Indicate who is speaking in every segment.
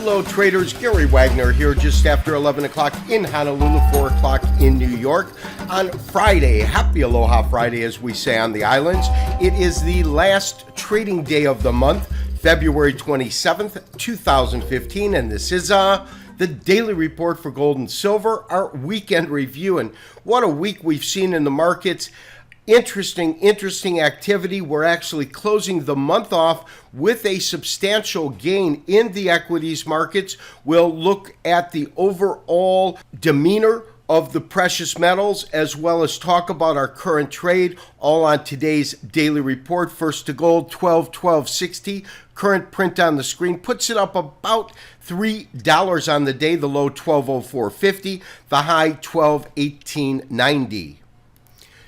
Speaker 1: Hello traders, Gary Wagner here just after 11 o'clock in Honolulu, 4 o'clock in New York on Friday. Happy Aloha Friday as we say on the islands. It is the last trading day of the month, February 27th, 2015, and this is the daily report for gold and silver, our weekend review, and what a week we've seen in the markets. Interesting activity. We're actually closing the month off with a substantial gain in the equities markets. We'll look at the overall demeanor of the precious metals as well as talk about our current trade, all on today's daily report. First to gold, 12.60. Current print on the screen puts it up about $3 on the day. The low 12.0450, the high 12.1890.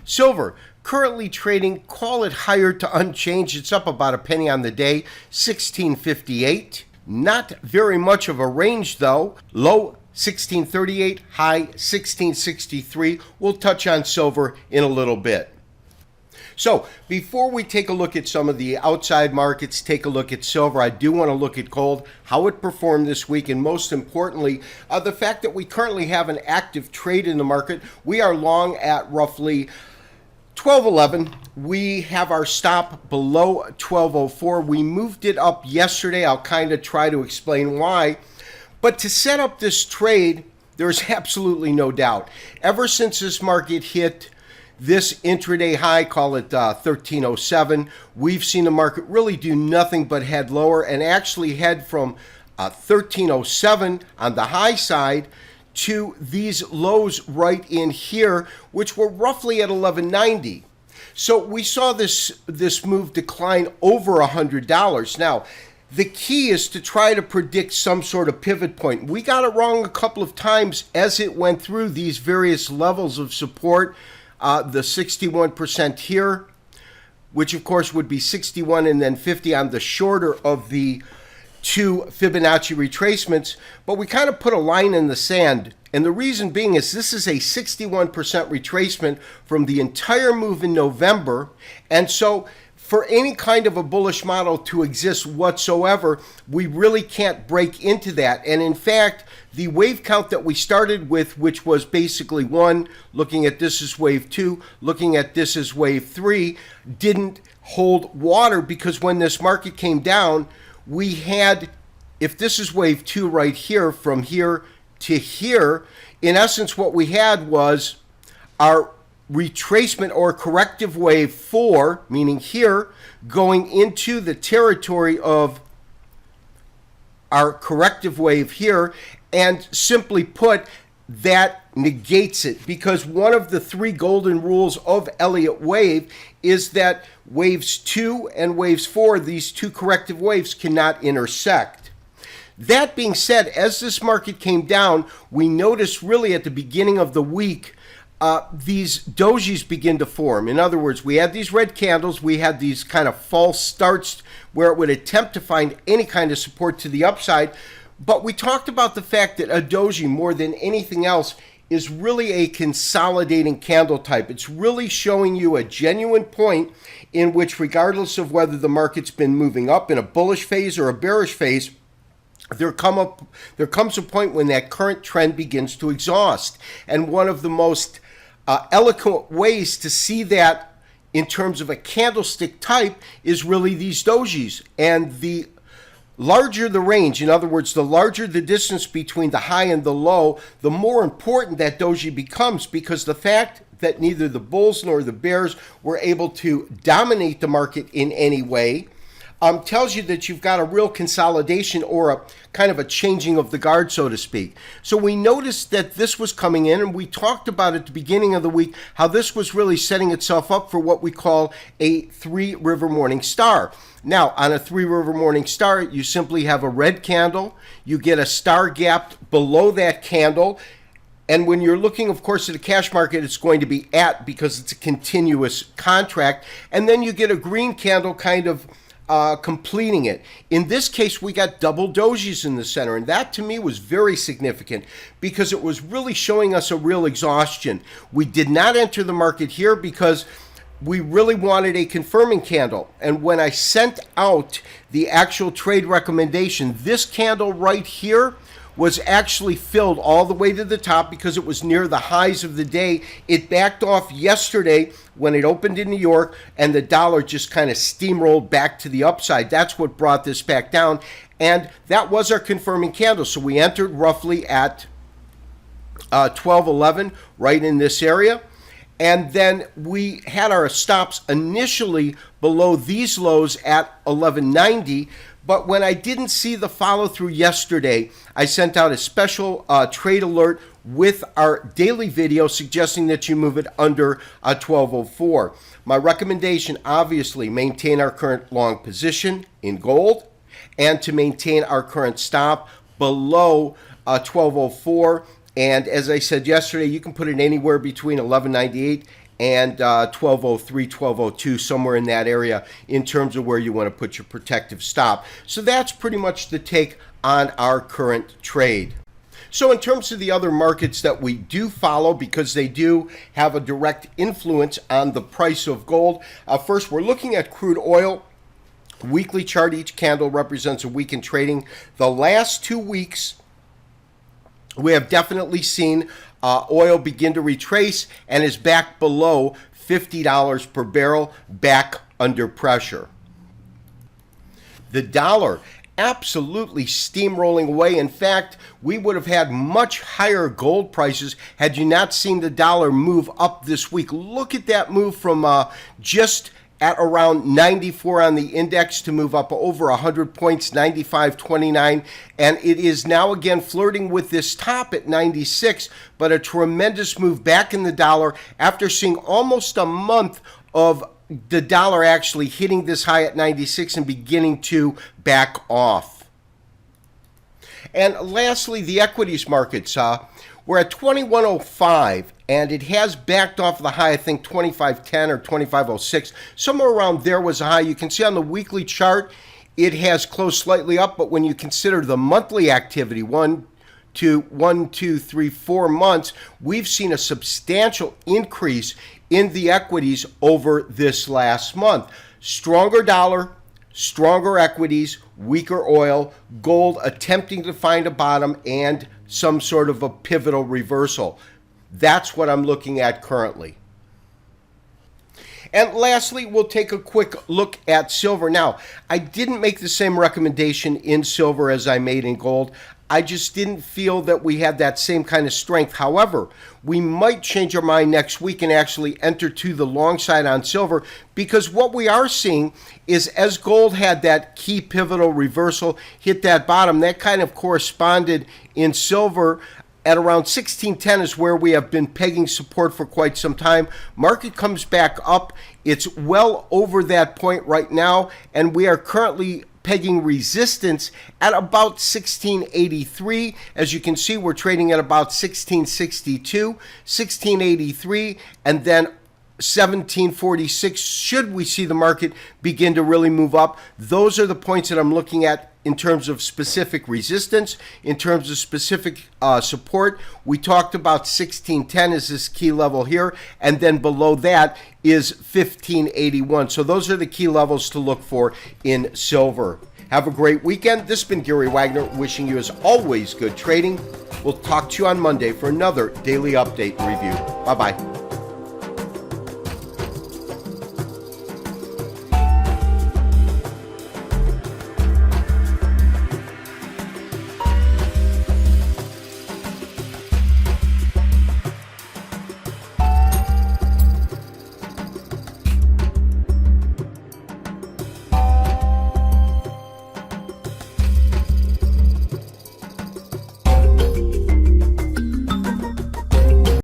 Speaker 1: Silver currently trading, call it higher to unchanged. It's up about a penny on the day, 16.58. Not very much of a range though. Low 16.38, high 16.63. We'll touch on silver in a little bit. So before we take a look at some of the outside markets, take a look at silver, I do want to look at gold, how it performed this week, and most importantly, the fact that we currently have an active trade in the market. We are long at roughly 12.11. We have our stop below 12.04. We moved it up yesterday. I'll kind of try to explain why. But to set up this trade, there's absolutely no doubt. Ever since this market hit this intraday high, call it 13.07, we've seen the market really do nothing but head lower and actually head from 13.07 on the high side to these lows right in here, which were roughly at 11.90. So we saw this move decline over $100. Now, the key is to try to predict some sort of pivot point. We got it wrong a couple of times as it went through these various levels of support. The 61% here, which of course would be 61 and then 50 on the shorter of the two Fibonacci retracements, but we kind of put a line in the sand. And the reason being is this is a 61% retracement from the entire move in November. And so for any kind of a bullish model to exist whatsoever, we really can't break into that. And in fact, the wave count that we started with, which was basically 1, looking at this as wave 2, looking at this as wave 3, didn't hold water because when this market came down, we had, if this is wave 2 right here, from here to here, in essence what we had was our retracement or corrective wave 4, meaning here, going into the territory of our corrective wave here, and simply put, that negates it, because one of the 3 golden rules of Elliott wave is that waves 2 and waves 4, these 2 corrective waves, cannot intersect. That being said, as this market came down, we noticed really at the beginning of the week these dojis begin to form. In other words, we had these red candles, we had these kind of false starts where it would attempt to find any kind of support to the upside. But we talked about the fact that a doji, more than anything else, is really a consolidating candle type. It's really showing you a genuine point in which, regardless of whether the market's been moving up in a bullish phase or a bearish phase, there comes a point when that current trend begins to exhaust. And one of the most eloquent ways to see that in terms of a candlestick type is really these dojis. And the larger the range, in other words, the larger the distance between the high and the low, the more important that doji becomes, because the fact that neither the bulls nor the bears were able to dominate the market in any way tells you that you've got a real consolidation or a kind of a changing of the guard, so to speak. So we noticed that this was coming in, and we talked about at the beginning of the week how this was really setting itself up for what we call a 3-river morning star. Now, on a 3-river morning star, you simply have a red candle, you get a star gap below that candle, and when you're looking, of course, at a cash market, it's going to be at, because it's a continuous contract, and then you get a green candle kind of completing it. In this case, we got double dojis in the center, and that to me was very significant because it was really showing us a real exhaustion. We did not enter the market here because we really wanted a confirming candle. And when I sent out the actual trade recommendation, this candle right here was actually filled all the way to the top because it was near the highs of the day. It backed off yesterday when it opened in New York, and the dollar just kind of steamrolled back to the upside. That's what brought this back down, and that was our confirming candle. So we entered roughly at 12.11, right in this area. And then we had our stops initially below these lows at 11.90. But when I didn't see the follow through yesterday, I sent out a special trade alert with our daily video suggesting that you move it under 12.04. My recommendation, obviously, maintain our current long position in gold and to maintain our current stop below 12.04. And as I said yesterday, you can put it anywhere between 11.98 and 12.03, 12.02, somewhere in that area in terms of where you want to put your protective stop. So that's pretty much the take on our current trade. So in terms of the other markets that we do follow, because they do have a direct influence on the price of gold, first we're looking at crude oil. Weekly chart, each candle represents a week in trading. The last 2 weeks, we have definitely seen oil begin to retrace and is back below $50 per barrel, back under pressure. The dollar absolutely steamrolling away. In fact, we would have had much higher gold prices had you not seen the dollar move up this week. Look at that move from just at around 94 on the index to move up over 100 points, 95.29, and it is now again flirting with this top at 96, but a tremendous move back in the dollar after seeing almost a month of the dollar actually hitting this high at 96 and beginning to back off. And lastly, the equities markets. We're at 2105, and it has backed off the high, I think 2510 or 2506. Somewhere around there was a high. You can see on the weekly chart, it has closed slightly up, but when you consider the monthly activity, 1, 2, 3, 4 months, we've seen a substantial increase in the equities over this last month. Stronger dollar, stronger equities, weaker oil, gold attempting to find a bottom, and some sort of a pivotal reversal. That's what I'm looking at currently. And lastly, we'll take a quick look at silver. Now, I didn't make the same recommendation in silver as I made in gold. I just didn't feel that we had that same kind of strength. However, we might change our mind next week and actually enter to the long side on silver, because what we are seeing is as gold had that key pivotal reversal, hit that bottom, that kind of corresponded in silver at around 1610 is where we have been pegging support for quite some time. Market comes back up. It's well over that point right now, and we are currently pegging resistance at about 1683. As you can see, we're trading at about 1662, 1683, and then 1746 should we see the market begin to really move up. Those are the points that I'm looking at in terms of specific resistance, in terms of specific support. We talked about 1610 as this key level here, and then below that is 1581. So those are the key levels to look for in silver. Have a great weekend. This has been Gary Wagner wishing you, as always, good trading. We'll talk to you on Monday for another daily update and review. Bye-bye.